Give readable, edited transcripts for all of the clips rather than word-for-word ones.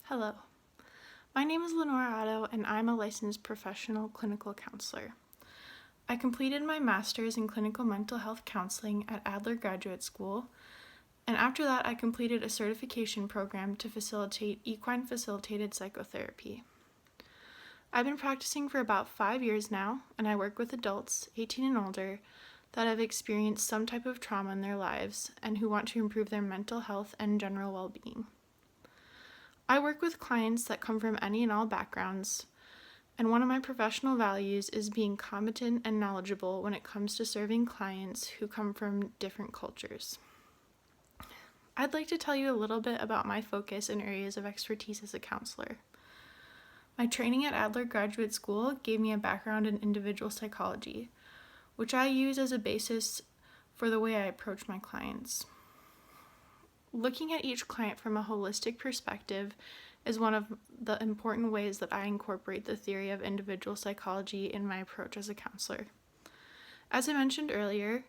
Hello, my name is Lenora Otto and I'm a licensed professional clinical counselor. I completed my master's in clinical mental health counseling at Adler Graduate School, and after that I completed a certification program to facilitate equine facilitated psychotherapy. I've been practicing for about 5 years now, and I work with adults 18 and older that have experienced some type of trauma in their lives and who want to improve their mental health and general well-being. I work with clients that come from any and all backgrounds, and one of my professional values is being competent and knowledgeable when it comes to serving clients who come from different cultures. I'd like to tell you a little bit about my focus and areas of expertise as a counselor. My training at Adler Graduate School gave me a background in individual psychology, which I use as a basis for the way I approach my clients. Looking at each client from a holistic perspective is one of the important ways that I incorporate the theory of individual psychology in my approach as a counselor. As I mentioned earlier,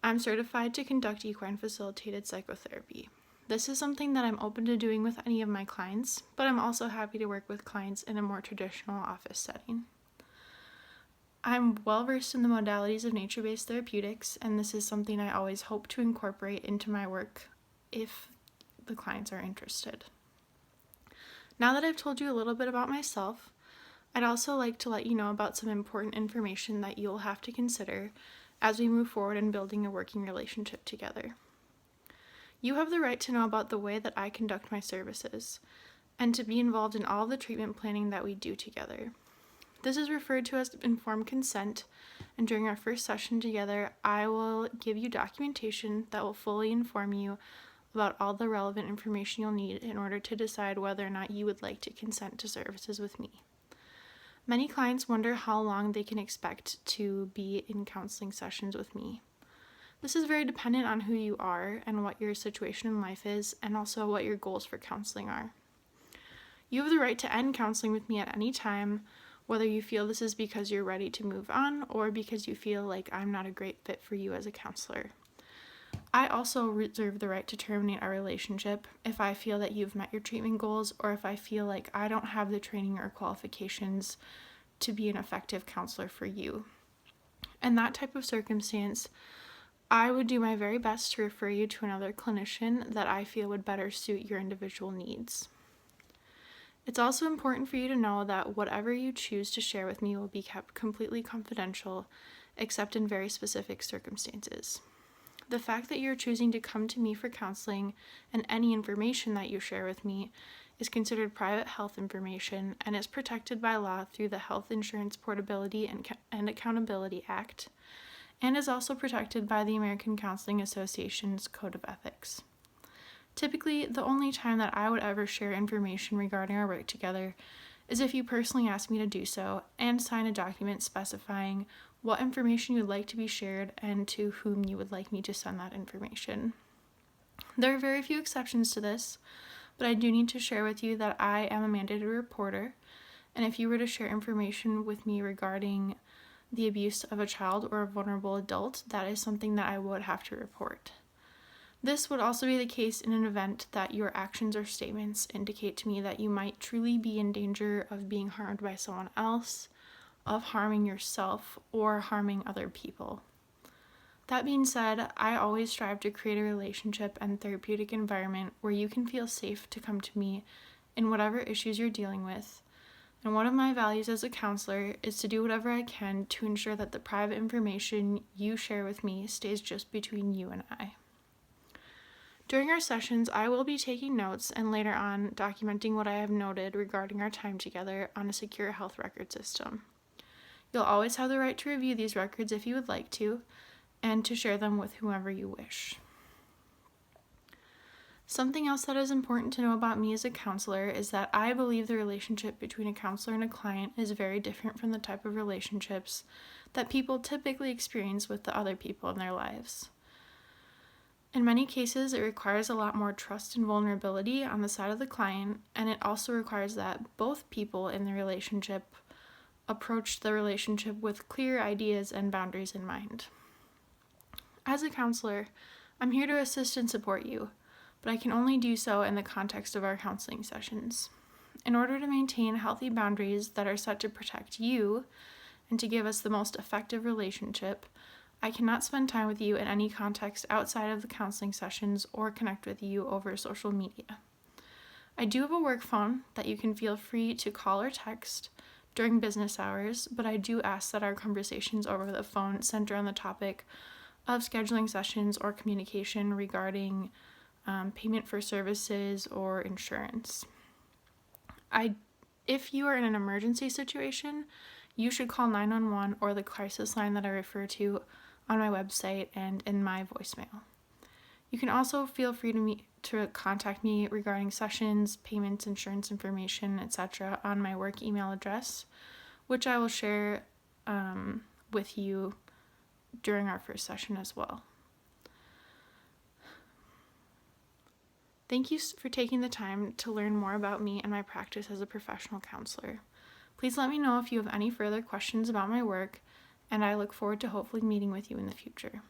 I'm certified to conduct equine facilitated psychotherapy. This is something that I'm open to doing with any of my clients, but I'm also happy to work with clients in a more traditional office setting. I'm well versed in the modalities of nature-based therapeutics, and this is something I always hope to incorporate into my work if the clients are interested. Now that I've told you a little bit about myself, I'd also like to let you know about some important information that you'll have to consider as we move forward in building a working relationship together. You have the right to know about the way that I conduct my services and to be involved in all the treatment planning that we do together. This is referred to as informed consent, and during our first session together, I will give you documentation that will fully inform you about all the relevant information you'll need in order to decide whether or not you would like to consent to services with me. Many clients wonder how long they can expect to be in counseling sessions with me. This is very dependent on who you are and what your situation in life is, and also what your goals for counseling are. You have the right to end counseling with me at any time, whether you feel this is because you're ready to move on or because you feel like I'm not a great fit for you as a counselor. I also reserve the right to terminate our relationship if I feel that you've met your treatment goals or if I feel like I don't have the training or qualifications to be an effective counselor for you. In that type of circumstance, I would do my very best to refer you to another clinician that I feel would better suit your individual needs. It's also important for you to know that whatever you choose to share with me will be kept completely confidential, except in very specific circumstances. The fact that you're choosing to come to me for counseling and any information that you share with me is considered private health information and is protected by law through the Health Insurance Portability and Accountability Act, and is also protected by the American Counseling Association's Code of Ethics. Typically, the only time that I would ever share information regarding our work together is if you personally ask me to do so and sign a document specifying what information you would like to be shared and to whom you would like me to send that information. There are very few exceptions to this, but I do need to share with you that I am a mandated reporter, and if you were to share information with me regarding the abuse of a child or a vulnerable adult, that is something that I would have to report. This would also be the case in an event that your actions or statements indicate to me that you might truly be in danger of being harmed by someone else, of harming yourself, or harming other people. That being said, I always strive to create a relationship and therapeutic environment where you can feel safe to come to me in whatever issues you're dealing with. And one of my values as a counselor is to do whatever I can to ensure that the private information you share with me stays just between you and I. During our sessions, I will be taking notes and later on documenting what I have noted regarding our time together on a secure health record system. You'll always have the right to review these records if you would like to, and to share them with whomever you wish. Something else that is important to know about me as a counselor is that I believe the relationship between a counselor and a client is very different from the type of relationships that people typically experience with the other people in their lives. In many cases, it requires a lot more trust and vulnerability on the side of the client, and it also requires that both people in the relationship approach the relationship with clear ideas and boundaries in mind. As a counselor, I'm here to assist and support you, but I can only do so in the context of our counseling sessions. In order to maintain healthy boundaries that are set to protect you and to give us the most effective relationship, I cannot spend time with you in any context outside of the counseling sessions or connect with you over social media. I do have a work phone that you can feel free to call or text during business hours, but I do ask that our conversations over the phone center on the topic of scheduling sessions or communication regarding payment for services or insurance. If you are in an emergency situation, you should call 911 or the crisis line that I refer to on my website and in my voicemail. You can also feel free to contact me regarding sessions, payments, insurance information, etc. on my work email address, which I will share with you during our first session as well. Thank you for taking the time to learn more about me and my practice as a professional counselor. Please let me know if you have any further questions about my work, and I look forward to hopefully meeting with you in the future.